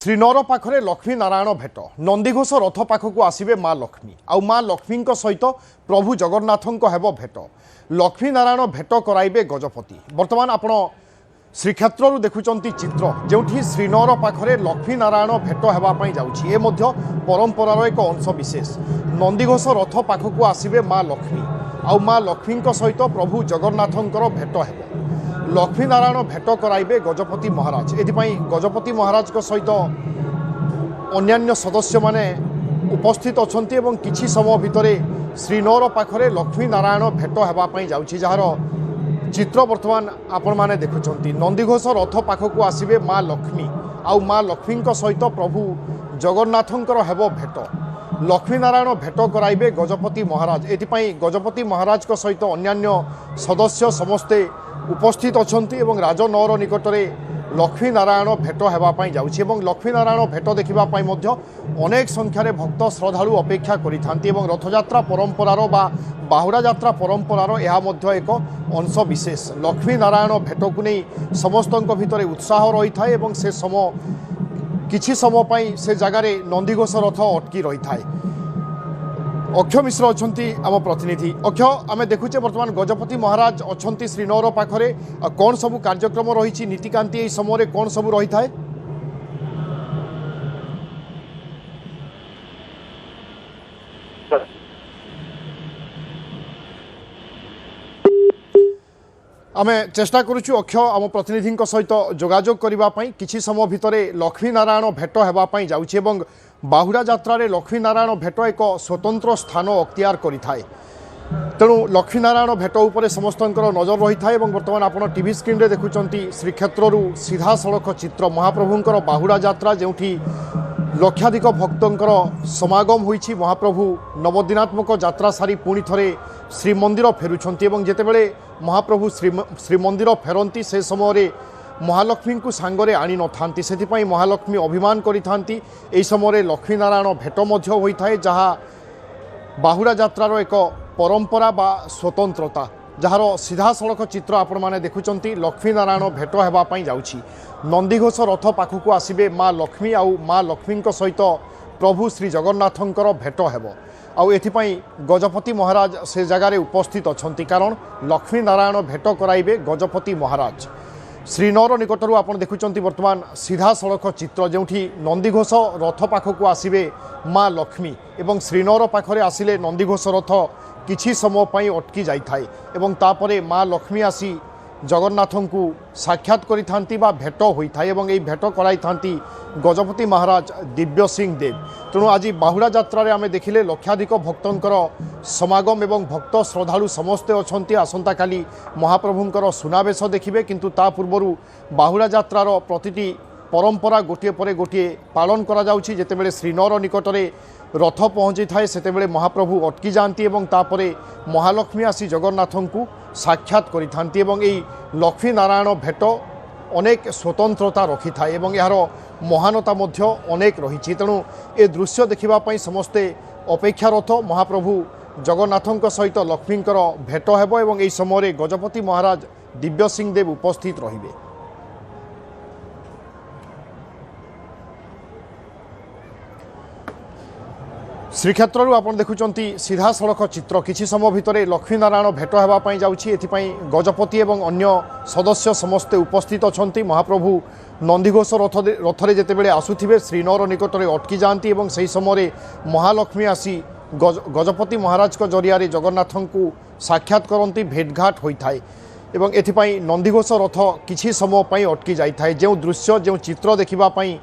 श्रीनगर पाखरे लक्ष्मी नारायण भेट नंदीघोष रथ पाखक आसवे माँ लक्ष्मी आउ माँ लक्ष्मी सहित प्रभु जगन्नाथ भेट लक्ष्मी नारायण भेट कराइबे गजपति। बर्तमान आपण श्रीक्षेत्र देखुं चित्र जो श्रीनगर पाखरे लक्ष्मी नारायण भेट होगापाई जाऊँगी ए परंपरार एक अंश विशेष नंदीघोष रथ पाखक आसवे माँ लक्ष्मी आउ माँ लक्ष्मी सहित प्रभु जगन्नाथ भेट हो लक्ष्मी नारायण भेट कराइबे गजपति महाराज। एथिपाई गजपति महाराज को सहित अन्यान्य सदस्य माने उपस्थित अछंती एवं किछि समय भितरे श्रीनगर पाखरे लक्ष्मी नारायण भेट होगापाई जाउछि जार चित्र वर्तमान आपण माने देखुछंती। नंदीघोष रथ पाखक आसवे माँ लक्ष्मी आउ माँ लक्ष्मी सहित प्रभु जगन्नाथंकर हेबो भेट लक्ष्मी नारायण भेट कराइबे गजपति महाराज। एथिपाई गजपति महाराज को सहित अन्यान्य सदस्य समस्ते उपस्थित अछंती एवं राजनगर निकटरे लक्ष्मी नारायण भेट होगापाई जाउछि एवं लक्ष्मी नारायण भेट देखिबा पाई मध्य अनेक संख्यार भक्त श्रद्धालु अपेक्षा करिथांती एवं रथयात्रा परंपरार बा बाहुड़ा यात्रा परंपरार यह मध्य एक अंश विशेष लक्ष्मी नारायण भेट को नहीं समस्तंक भितरे उत्साह रही थाए एवं से समय किछि समय पाई से जगार नंदीघोष रथ अटकी रही थाए। अक्षय मिश्र अच्छी आम प्रतिनिधि। अक्षय आम देखुचे बर्तमान गजपति महाराज अच्छा श्रीनगर पाखरे कौन सबू कार्यक्रम रही नीतिकांति यह समय कौन सबू रही थाए? आम चेष्टा करुचु अक्षय आम प्रतिनिधि सहित जोगाजोग करने किछि समय भितरे लक्ष्मी नारायण भेट होगापाई जाउछि एवं बाहुड़ा यात्रा लक्ष्मी नारायण भेट एक स्वतंत्र स्थान अख्तियार करिथाए। तेणु लक्ष्मी नारायण भेट उपरे समस्तंकर नजर रही थाए एवं वर्तमान आपण टीवी स्क्रीन रे देखुचंती श्रीक्षेत्ररू सीधा सड़क चित्र महाप्रभुंकर बाहुड़ा यात्रा जोठी लक्षाधिक भक्तंकर समागम होइछि। महाप्रभु नवदिनात्मक यात्रा सारी पुणी थरे श्रीमंदिर फेरुछंती एवं जेतेबेले महाप्रभु श्रीमंदिर फेरंती से समय महालक्ष्मी को सांगरे आनी नथांती सेथिपाई महालक्ष्मी अभिमान करिथांती। एई समय लक्ष्मी नारायण भेट मध्य होइथाए जहा बाहुड़ा यात्रार एक परंपरा बा स्वतंत्रता जार सीधा सड़क चित्र आपण माने देखुचंती। लक्ष्मी नारायण भेट होगापाई जाउछि नंदीघोष रथ पाखक आसवे माँ लक्ष्मी आउ माँ लक्ष्मी सहित प्रभु श्री जगन्नाथंकर भेट हेबो आउ एथिपाई गजपति महाराज से जगार उपस्थित अछंती कारण लक्ष्मी नारायण भेट कराइबे गजपति महाराज। श्रीनगर निकटरू आप देखुं बर्तमान सीधा सड़क चित्र जोठी नंदीघोष रथ पाखक आसवे माँ लक्ष्मी एवं श्रीनगर पाखरे आसिले नंदीघोष रथ किछि समय पाई अटकी जाइथाए एवं तापरे माँ लक्ष्मी आसी जगन्नाथं को साक्षात करिथांती बा भेट होइथाए एवं एई भेट कराइथांती गजपति महाराज दिव्य सिंह देव। तेणु आज बाहुड़ा यात्रा रे आमे देखिले लक्षाधिक भक्तंकर समागम एवं भक्त श्रद्धालु समस्ते अछंती। आसंता काली महाप्रभुंकर सुनावेश देखिबे किंतु ता पूर्वरु बाहुड़ा यात्रार प्रतिटी परंपरा गोटे पर गोटे पालन करा जाउछि। जेतेबेले श्रीनगर निकटरे रथ पहुँची थाए सेतेबेले महाप्रभु अटकी जाती एवं तापरे महालक्ष्मी आसी जगन्नाथं को साक्षात करिथांती एवं एई लक्ष्मी नारायण भेट अनेक स्वतंत्रता रखि थाए एवं यार महानता मध्य अनेक रही। तेणु ए दृश्य देखिबा पई समस्ते अपेक्षारत महाप्रभु जगन्नाथं सहित लक्ष्मींकर भेट हेबो एवं एई समय गजपति महाराज दिव्य सिंह देव उपस्थित रहिबे। श्रीक्षेत्ररू आप देखुं सीधा सड़क चित्र किछि समय भितरे लक्ष्मी नारायण भेट होगापाई जाउछि एथिपाई गजपति एवं अन्य सदस्य समस्ते उपस्थित अछंती। महाप्रभु नंदीघोष रथरे जेतेबेले आसुथिबे श्रीनगर निकटरे अटकी जाती एवं सही समय महालक्ष्मी आसी गजपति महाराज को जरिया जगन्नाथं को साक्षात करती भेटघाट होइथाए एवं एथिपाई नंदीघोष रथ किछि समय पाई अटकी जाइथाए। जो दृश्य जो चित्र देखिबा पाई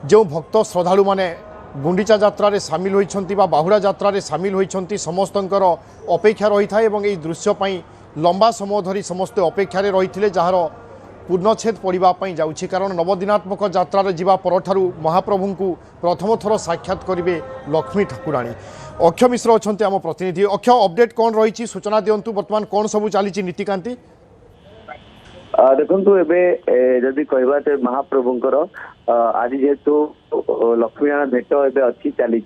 जो भक्त श्रद्धालु माने गुंडीचा यात्रा रे सामिल होइछंती बा बाहुड़ा यात्रा रे सामिल होइछंती समस्तंकर अपेक्षा रही थाए एवं एई दृश्य पाई लंबा समय धरी समस्ते अपेक्षा रे रहिथिले जहार पूर्णछेद पड़िबा पाई जाउछि कारण नवदिनात्मक यात्रा रे जिबा परठारु महाप्रभु को प्रथम थर साक्षात करिवे लक्ष्मी ठाकुराणी। अक्षय मिश्र अछंती आम प्रतिनिधि। अक्षय अपडेट कौन रही सूचना दिंतु बर्तमान कौन सबू चली नीतिकांति? देखु एबे जदि कहबा महाप्रभुंकर आज जेहेतु लक्ष्मीनारायण भेट एबे अच्छी चली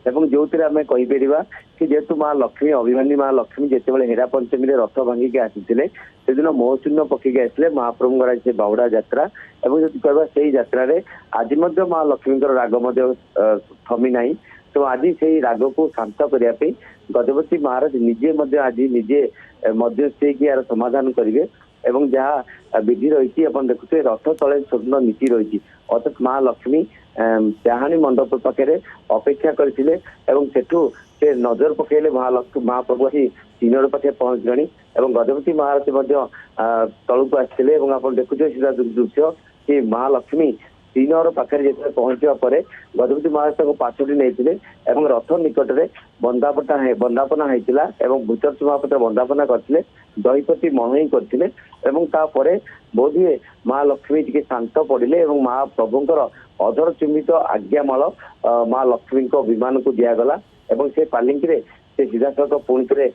ଏବଂ ଯୋଉଥିରେ ଆମେ କହିପାରିବା କି ଯେହେତୁ ମା ଲକ୍ଷ୍ମୀ ଅଭିମାନୀ ମା ଲକ୍ଷ୍ମୀ ଯେତେବେଳେ ହେରା ପଞ୍ଚମୀରେ ରଥ ଭାଙ୍ଗିକି ଆସିଥିଲେ ସେଦିନ ମହୋଚୂର୍ଣ୍ଣ ପକେଇକି ଆସିଥିଲେ ମହାପ୍ରଭୁଙ୍କର ସେ ବାହୁଡା ଯାତ୍ରା ଏବଂ ଯଦି କହିବା ସେଇ ଯାତ୍ରାରେ ଆଜି ମଧ୍ୟ ମା ଲକ୍ଷ୍ମୀଙ୍କର ରାଗ ମଧ୍ୟ ଥମି ନାହିଁ। ତ ଆଜି ସେଇ ରାଗକୁ ଶାନ୍ତ କରିବା ପାଇଁ ଗଜପତି ମହାରାଜ ନିଜେ ମଧ୍ୟ ଆଜି ନିଜେ ମଧ୍ୟସ୍ଥି ହେଇକି ଏହାର ସମାଧାନ କରିବେ ଏବଂ ଯାହା ବିଧି ରହିଛି ଆପଣ ଦେଖୁଥିବେ ରଥ ତଳେ ସ୍ୱର୍ଣ୍ଣ ନୀତି ରହିଛି ଅର୍ଥାତ୍ ମା ଲକ୍ଷ୍ମୀ ଚାହାଣୀ ମଣ୍ଡପ ପାଖରେ ଅପେକ୍ଷା କରିଥିଲେ ଏବଂ ସେଠୁ ସେ ନଜର ପକେଇଲେ ମହାପ୍ରଭୁ ଆସି ସିଂହର ପାଖେ ପହଞ୍ଚିଲେଣି ଏବଂ ଗଜପତି ମହାରାଜ ମଧ୍ୟ ତଳକୁ ଆସିଥିଲେ ଏବଂ ଆପଣ ଦେଖୁଥିବେ ସେଟା ଦୃଶ୍ୟ କି ମହାଲକ୍ଷ୍ମୀ ସିଂହର ପାଖରେ ଯେତେବେଳେ ପହଞ୍ଚିବା ପରେ ଗଜପତି ମହାରାଜ ତାଙ୍କୁ ପାଛୋଟି ନେଇଥିଲେ ଏବଂ ରଥ ନିକଟରେ ବନ୍ଦାପନା ହେଇଥିଲା ଏବଂ ଭୂତର୍ଷ ମହାପାତ୍ର ବନ୍ଦାପନା କରିଥିଲେ ଦହିପତି ମଣୋହି କରିଥିଲେ ଏବଂ ତାପରେ ବୋଧହୁଏ ମା ଲକ୍ଷ୍ମୀ ଟିକେ ଶାନ୍ତ ପଡିଲେ ଏବଂ ମହାପ୍ରଭୁଙ୍କର ଅଧର ଚୁମ୍ବିତ ଆଜ୍ଞାମାଳ ମା ଲକ୍ଷ୍ମୀଙ୍କ ବିମାନକୁ ଦିଆଗଲା ଏବଂ ସେ ପାଲିଙ୍କିରେ ସେ ସିଧାସଳଖ ପୁଣି ଥରେ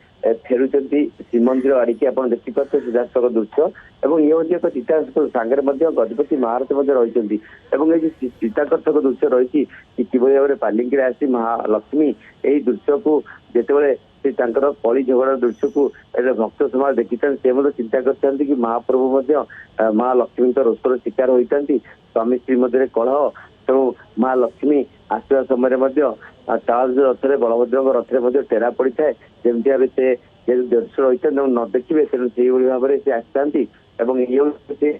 ଫେରୁଛନ୍ତି ଶ୍ରୀମନ୍ଦିର ଆଡିକି ଆପଣ ଦେଖିପାରୁଥିବେ ସିଧାସଳଖ ଦୃଶ୍ୟ ଏବଂ ଇଏ ହଉଛି ଏକ ଚିତାକର୍ଷକ ସାଙ୍ଗରେ ମଧ୍ୟ ଗଜପତି ମହାରାଜ ମଧ୍ୟ ରହିଛନ୍ତି ଏବଂ ଏଇ ଯୋଉ ଚିତାକର୍ଷକ ଦୃଶ୍ୟ ରହିଛି କି କିଭଳି ଭାବରେ ପାଲିଙ୍କିରେ ଆସି ମହାଲକ୍ଷ୍ମୀ ଏଇ ଦୃଶ୍ୟକୁ ଯେତେବେଳେ ସେ ତାଙ୍କର କଳି ଝଗଡା ଦୃଶ୍ୟକୁ ଭକ୍ତ ସମାଜ ଦେଖିଥାନ୍ତି ସେ ମଧ୍ୟ ଚିନ୍ତା କରିଥାନ୍ତି କି ମହାପ୍ରଭୁ ମଧ୍ୟ ମା ଲକ୍ଷ୍ମୀଙ୍କ ରୋଷର ଶିକାର ହୋଇଥାନ୍ତି ସ୍ୱାମୀ ସ୍ତ୍ରୀ ମଧ୍ୟରେ କଳହ ତେଣୁ ମା ଲକ୍ଷ୍ମୀ ଆସିବା ସମୟରେ ମଧ୍ୟ ତାଳଧ୍ୱଜ ରଥରେ ବଳଭଦ୍ରଙ୍କ ରଥରେ ମଧ୍ୟ ଟେରା ପଡିଥାଏ ଯେମିତି ଭାବେ ସେ ଦେଶ ରହିଥାନ୍ତି ଏବଂ ନ ଦେଖିବେ ତେଣୁ ସେଇଭଳି ଭାବରେ ସେ ଆସିଥାନ୍ତି ଏବଂ ଇଏ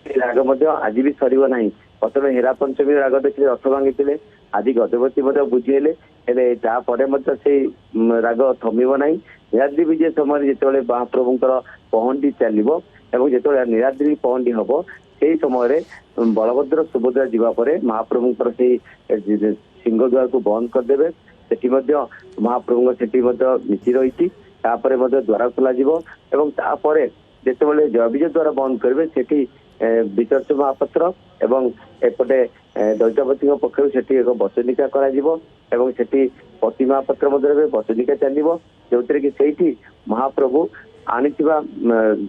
ରାଗ ମଧ୍ୟ ଆଜି ବି ସରିବ ନାହିଁ ପ୍ରଥମେ ହେରା ପଞ୍ଚମୀ ରାଗ ଦେଖିଲେ ରଥ ଭାଙ୍ଗିଥିଲେ ଆଜି ଗଜପତି ମଧ୍ୟ ବୁଝେଇଲେ ହେଲେ ତାପରେ ମଧ୍ୟ ସେଇ ରାଗ ଥମିବ ନାହିଁ ନୀଳାଦ୍ରି ବିଜୟ ସମୟରେ ଯେତେବେଳେ ମହାପ୍ରଭୁଙ୍କର ପହଣ୍ଡି ଚାଲିବ ଏବଂ ଯେତେବେଳେ ନୀଳାଦ୍ରି ପହଣ୍ଡି ହବ ସେଇ ସମୟରେ ବଳଭଦ୍ର ସୁଭଦ୍ରା ଯିବା ପରେ ମହାପ୍ରଭୁଙ୍କର ସେଇ ସିଂହ ଦ୍ୱାରକୁ ବନ୍ଦ କରିଦେବେ ସେଠି ମଧ୍ୟ ମହାପ୍ରଭୁଙ୍କ ସେଠି ମଧ୍ୟ ନୀତି ରହିଛି ତାପରେ ମଧ୍ୟ ଦ୍ୱାର ଖୋଲାଯିବ ଏବଂ ତାପରେ ଯେତେବେଳେ ଜୟବିଜୟ ଦ୍ୱାର ବନ୍ଦ କରିବେ ସେଠି ବିତର୍ଷ ମହାପାତ୍ର ଏବଂ ଏପଟେ ଦୈତାପତିଙ୍କ ପକ୍ଷରୁ ସେଠି ଏକ ବଚନିକା କରାଯିବ ଏବଂ ସେଠି ପତି ମହାପାତ୍ର ମଧ୍ୟ ବଚନିକା ଚାଲିବ ଯୋଉଥିରେ କି ସେଇଠି ମହାପ୍ରଭୁ ଆଣିଥିବା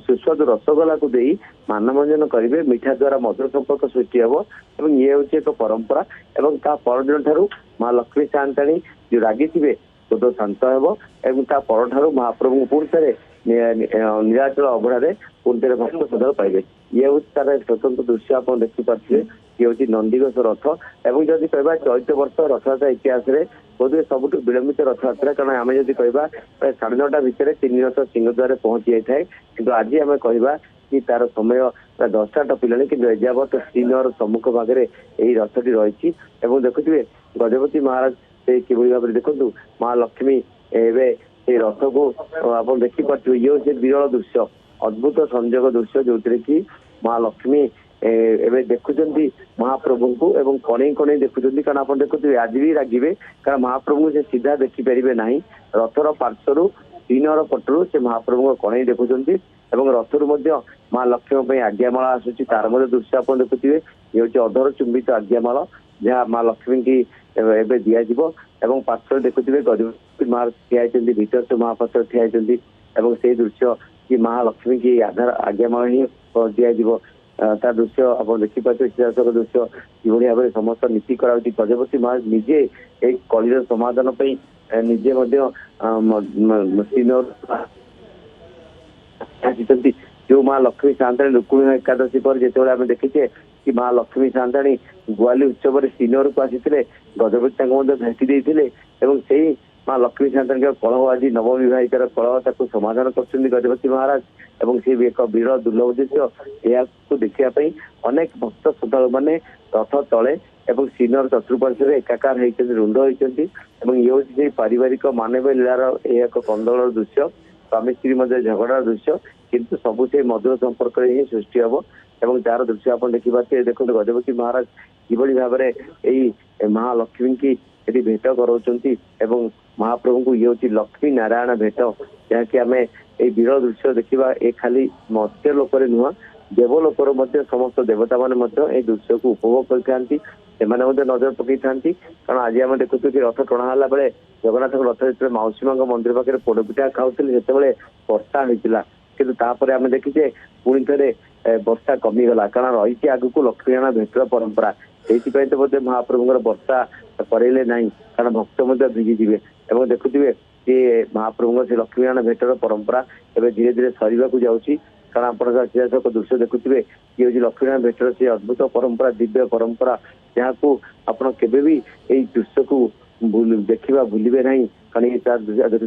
ସୁସ୍ୱାଦୁ ରସଗୋଲାକୁ ଦେଇ ମାନଭଞ୍ଜନ କରିବେ ମିଠା ଦ୍ୱାରା ମଧୁର ସମ୍ପର୍କ ସୃଷ୍ଟି ହେବ ଏବଂ ଇଏ ହେଉଛି ଏକ ପରମ୍ପରା ଏବଂ ତା ପରଦିନ ଠାରୁ ମା ଲକ୍ଷ୍ମୀ ସାନ୍ତାଣୀ ଯୋଉ ରାଗିଥିବେ କ୍ରୋଧ ଶାନ୍ତ ହେବ ଏବଂ ତା ପରଠାରୁ ମହାପ୍ରଭୁଙ୍କୁ ପୁଣି ଥରେ ନୀଳାଚଳ ଅବଢାରେ ପୁଣି ଥରେ ଭକ୍ତ ସଦଳ ପାଇବେ ଇଏ ହେଉଛି ତାର ସ୍ୱତନ୍ତ୍ର ଦୃଶ୍ୟ ଆପଣ ଦେଖିପାରୁଥିବେ ଇଏ ହେଉଛି ନନ୍ଦିଘୋଷ ରଥ ଏବଂ ଯଦି କହିବା ଚଳିତ ବର୍ଷ ରଥଯାତ୍ରା ଇତିହାସରେ ବୋଧହୁଏ ସବୁଠୁ ବିଳମ୍ବିତ ରଥଯାତ୍ରା କାରଣ ଆମେ ଯଦି କହିବା ପ୍ରାୟ 9:30 ଭିତରେ 3 ରଥ ସିଂହଦ୍ୱାରରେ ପହଞ୍ଚି ଯାଇଥାଏ କିନ୍ତୁ ଆଜି ଆମେ କହିବା କି ତାର ସମୟ ପ୍ରାୟ 10ଟା ଟପିଲାଣି କିନ୍ତୁ ଏଯାବତ ଶ୍ରୀନଗର ସମ୍ମୁଖ ଭାଗରେ ଏହି ରଥଟି ରହିଛି ଏବଂ ଦେଖୁଥିବେ ଗଜପତି ମହାରାଜ ସେ କିଭଳି ଭାବରେ ଦେଖନ୍ତୁ ମା ଲକ୍ଷ୍ମୀ ଏବେ ସେଇ ରଥକୁ ଆପଣ ଦେଖିପାରୁଥିବେ ଇଏ ହେଉଛି ବିରଳ ଦୃଶ୍ୟ ଅଦ୍ଭୁତ ସଂଯୋଗ ଦୃଶ୍ୟ ଯୋଉଥିରେ କି ମା ଲକ୍ଷ୍ମୀ ଏବେ ଦେଖୁଛନ୍ତି ମହାପ୍ରଭୁଙ୍କୁ ଏବଂ କଣେଇ କଣେଇ ଦେଖୁଛନ୍ତି କାରଣ ଆପଣ ଦେଖୁଥିବେ ଆଜି ବି ରାଗିବେ କାରଣ ମହାପ୍ରଭୁଙ୍କୁ ସେ ସିଧା ଦେଖିପାରିବେ ନାହିଁ ରଥର ପାର୍ଶ୍ୱରୁ ଶ୍ରୀନଗର ପଟରୁ ସେ ମହାପ୍ରଭୁଙ୍କ କଣେଇ ଦେଖୁଛନ୍ତି ଏବଂ ରଥରୁ ମଧ୍ୟ ମା ଲକ୍ଷ୍ମୀଙ୍କ ପାଇଁ ଆଜ୍ଞାମାଳ ଆସୁଛି ତାର ମଧ୍ୟ ଦୃଶ୍ୟ ଆପଣ ଦେଖୁଥିବେ ଇଏ ହେଉଛି ଅଧର ଚୁମ୍ବିତ ଆଜ୍ଞାମାଳ ଯାହା ମା ଲକ୍ଷ୍ମୀଙ୍କୁ ଏବେ ଦିଆଯିବ ଏବଂ ପାର୍ଶ୍ୱରେ ଦେଖୁଥିବେ ଗଜପତି ମହାରାଜ ଠିଆ ହେଇଛନ୍ତି ବିତର୍ଷ ମହାପାତ୍ର ଠିଆ ହେଇଛନ୍ତି ଏବଂ ସେଇ ଦୃଶ୍ୟ କି ମହାଲକ୍ଷ୍ମୀ କି ଆଜ୍ଞାମାଳ ହିଁ ଦିଆଯିବ ତା ଦୃଶ୍ୟ ଆପଣ ଦେଖିପାରୁଥିବେ ସିଧାସଳଖ ଦୃଶ୍ୟ କିଭଳି ଭାବରେ ସମସ୍ତ ନୀତି କରାଯାଉଛି ଗଜପତି ମହାରାଜ ନିଜେ ଏଇ କଳିର ସମାଧାନ ପାଇଁ ନିଜେ ମଧ୍ୟ ଆସିଛନ୍ତି ଯୋଉ ମା ଲକ୍ଷ୍ମୀ ସାନ୍ତାଣୀ ରୁକ୍ମିଣୀ ଏକାଦଶୀ ପରେ ଯେତେବେଳେ ଆମେ ଦେଖିଛେ କି ମା ଲକ୍ଷ୍ମୀ ସାନ୍ତାଣୀ ଗୁଆଲି ଉତ୍ସବରେ ଶ୍ରୀନଗରକୁ ଆସିଥିଲେ ଗଜପତି ତାଙ୍କୁ ମଧ୍ୟ ଭେଟି ଦେଇଥିଲେ ଏବଂ ସେଇ ମା ଲକ୍ଷ୍ମୀ ସାନ୍ତାଣୀଙ୍କ କଳହ ଆଜି ନବବିବାହିତାର କଳହ ତାକୁ ସମାଧାନ କରୁଛନ୍ତି ଗଜପତି ମହାରାଜ ଏବଂ ସେ ବି ଏକ ବିରଳ ଦୁର୍ଲଭ ଦୃଶ୍ୟ ଏହାକୁ ଦେଖିବା ପାଇଁ ଅନେକ ଭକ୍ତ ଶ୍ରଦ୍ଧାଳୁ ମାନେ ରଥ ତଳେ ଏବଂ ଶ୍ରୀନଗର ଚତୁଃପାର୍ଶ୍ୱରେ ଏକାକାର ହେଇଛନ୍ତି ରୁଣ୍ଡ ହେଇଛନ୍ତି ଏବଂ ଇଏ ହେଉଛି ସେଇ ପାରିବାରିକ ମାନବ ଲୀଳାର ଏହା ଏକ କନ୍ଦଳର ଦୃଶ୍ୟ ସ୍ୱାମୀ ସ୍ତ୍ରୀ ମଧ୍ୟ ଝଗଡ଼ାର ଦୃଶ୍ୟ କିନ୍ତୁ ସବୁ ସେଇ ମଧୁର ସମ୍ପର୍କରେ ହିଁ ସୃଷ୍ଟି ହବ ଏବଂ ତାର ଦୃଶ୍ୟ ଆପଣ ଦେଖିପାରୁଥିବେ ଦେଖନ୍ତୁ ଗଜପତି ମହାରାଜ କିଭଳି ଭାବରେ ଏଇ ମହାଲକ୍ଷ୍ମୀଙ୍କୁ ଏଠି ଭେଟ କରାଉଛନ୍ତି ଏବଂ ମହାପ୍ରଭୁଙ୍କୁ ଇଏ ହେଉଛି ଲକ୍ଷ୍ମୀ ନାରାୟଣ ଭେଟ ଯାହାକି ଆମେ ଏଇ ବିରଳ ଦୃଶ୍ୟ ଦେଖିବା ଏ ଖାଲି ମର୍ତ୍ତ୍ୟ ଲୋକରେ ନୁହଁ ଦେବଲୋକର ମଧ୍ୟ ସମସ୍ତ ଦେବତା ମାନେ ମଧ୍ୟ ଏଇ ଦୃଶ୍ୟକୁ ଉପଭୋଗ କରିଥାନ୍ତି ସେମାନେ ମଧ୍ୟ ନଜର ପକେଇଥାନ୍ତି କାରଣ ଆଜି ଆମେ ଦେଖୁଛୁ କି ରଥ ଟଣା ହେଲା ବେଳେ ଜଗନ୍ନାଥଙ୍କ ରଥ ଯେତେବେଳେ ମାଉସୀ ମାଙ୍କ ମନ୍ଦିର ପାଖରେ ପୋଡପିଠା ଖାଉଥିଲେ ସେତେବେଳେ ବର୍ଷା ହେଇଥିଲା କିନ୍ତୁ ତାପରେ ଆମେ ଦେଖିଛେ ପୁଣି ଥରେ ବର୍ଷା କମିଗଲା କାରଣ ରହିଛି ଆଗକୁ ଲକ୍ଷ୍ମୀନାରାୟଣ ଭେଟର ପରମ୍ପରା ସେଇଥିପାଇଁ ତ ବୋଧେ ମହାପ୍ରଭୁଙ୍କର ବର୍ଷା କରେଇଲେ ନାହିଁ, କାରଣ ଭକ୍ତ ମଧ୍ୟ ଭିଜିଯିବେ। ଏବଂ ଦେଖୁଥିବେ ଯେ ମହାପ୍ରଭୁଙ୍କ ସେ ଲକ୍ଷ୍ମୀନାରାୟଣ ଭେଟର ପରମ୍ପରା ଏବେ ଧୀରେ ଧୀରେ ସରିବାକୁ ଯାଉଛି। କାରଣ ଆପଣ ସିଧାସଳଖ ଦୃଶ୍ୟ ଦେଖୁଥିବେ ଇଏ ହଉଛି ଲକ୍ଷ୍ମୀନାରାୟଣ ଭେଟର ସେ ଅଦ୍ଭୁତ ପରମ୍ପରା, ଦିବ୍ୟ ପରମ୍ପରା, ଯାହାକୁ ଆପଣ କେବେ ବି ଏଇ ଦୃଶ୍ୟକୁ ଦେଖିବା ଭୁଲିବେ ନାହିଁ। କାରଣ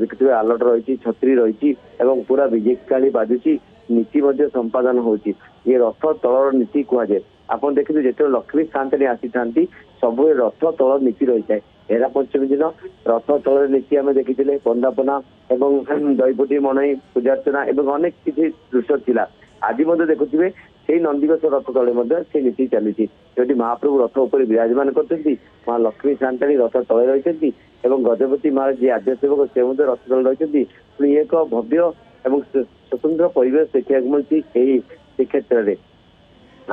ଦେଖୁଥିବେ ଆଲଟ ରହିଛି, ଛତ୍ରୀ ରହିଛି ଏବଂ ପୁରା ବିଜେକାଳି ବାଜୁଛି, ନୀତି ମଧ୍ୟ ସମ୍ପାଦନ ହଉଛି। ଇଏ ରଥ ତଳର ନୀତି କୁହାଯାଏ। ଆପଣ ଦେଖିଥିବେ ଯେତେବେଳେ ଲକ୍ଷ୍ମୀ ସ୍ଥାନରେ ଆସିଥାନ୍ତି ସବୁବେଳେ ରଥ ତଳ ନୀତି ରହିଥାଏ। ହେରା ପଞ୍ଚମୀ ଦିନ ରଥ ତଳରେ ନୀତି ଆମେ ଦେଖିଥିଲେ, ବନ୍ଦାପନା ଏବଂ ଦଇପଟି ମଣଇ ପୂଜାର୍ଚ୍ଚନା ଏବଂ ଅନେକ କିଛି ଦୃଶ୍ୟ ଥିଲା। ଆଜି ମଧ୍ୟ ଦେଖୁଥିବେ ସେଇ ନନ୍ଦିଘୋଷ ରଥ ତଳେ ମଧ୍ୟ ସେ ନୀତି ଚାଲିଛି, ଯୋଉଠି ମହାପ୍ରଭୁ ରଥ ଉପରେ ବିରାଜମାନ କରୁଛନ୍ତି, ମା ଲକ୍ଷ୍ମୀ ସାନ୍ତାଣୀ ରଥ ତଳେ ରହିଛନ୍ତି ଏବଂ ଗଜପତି ମା ଯିଏ ଆଦ୍ୟ ସେବକ ସେ ମଧ୍ୟ ରଥ ତଳେ ରହିଛନ୍ତି। ପୁଣି ଏକ ଭବ୍ୟ ଏବଂ ସ୍ୱତନ୍ତ୍ର ପରିବେଶ ଦେଖିବାକୁ ମିଳୁଛି ଏହି ଶ୍ରୀକ୍ଷେତ୍ରରେ।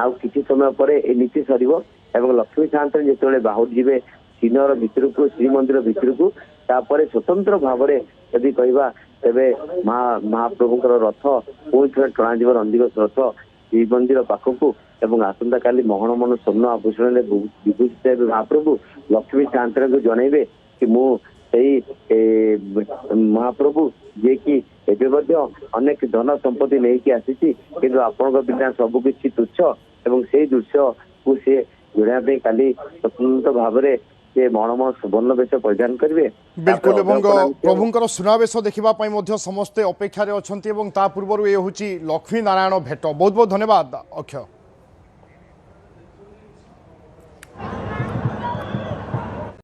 ଆଉ କିଛି ସମୟ ପରେ ଏ ନୀତି ସରିବ ଏବଂ ଲକ୍ଷ୍ମୀ ସାନ୍ତାଣୀ ଯେତେବେଳେ ବାହୁଡ଼ି ଯିବେ ଶ୍ରୀନଗର ଭିତରକୁ, ଶ୍ରୀମନ୍ଦିର ଭିତରକୁ, ତାପରେ ସ୍ୱତନ୍ତ୍ର ଭାବରେ ଯଦି କହିବା ତେବେ ମହାପ୍ରଭୁଙ୍କର ରଥ ପୁଣି ଥରେ ଟଣାଯିବ ନନ୍ଦିଘୋଷ ରଥ ଶ୍ରୀମନ୍ଦିର ପାଖକୁ ଏବଂ ଆସନ୍ତାକାଲି ମହଣମନ ସ୍ୱର୍ଣ୍ଣ ଆଭୂଷଣରେ ବିଭୂଷିତ ହେବେ ମହାପ୍ରଭୁ। ଲକ୍ଷ୍ମୀ ସାନ୍ତାଣୀଙ୍କୁ ଜଣେଇବେ କି ମୁଁ ସେଇ ମହାପ୍ରଭୁ ଯିଏକି ଏବେ ମଧ୍ୟ ଅନେକ ଧନ ସମ୍ପତ୍ତି ନେଇକି ଆସିଛି, କିନ୍ତୁ ଆପଣଙ୍କ ବିନା ସବୁ କିଛି ତୁଚ୍ଛ। ଏବଂ ସେଇ ଦୃଶ୍ୟକୁ ସେ ଜଣାଇବା ପାଇଁ କାଲି ସ୍ୱତନ୍ତ୍ର ଭାବରେ ସେ ମଣମଣ ସୁବର୍ଣ୍ଣ ବେଶ ପରିଧାନ କରିବେ। बिल्कुल ଏବଂ ପ୍ରଭୁଙ୍କର ସୁନାବେଶ ଦେଖିବା ପାଇଁ ମଧ୍ୟ ସମସ୍ତେ ଅପେକ୍ଷାରେ ଅଛନ୍ତି ଏବଂ ତା ପୂର୍ବରୁ ଏ ହେଉଛି ଲକ୍ଷ୍ମୀ ନାରାୟଣ ଭେଟ। ବହୁତ ବହୁତ ଧନ୍ୟବାଦ ଅକ୍ଷୟ।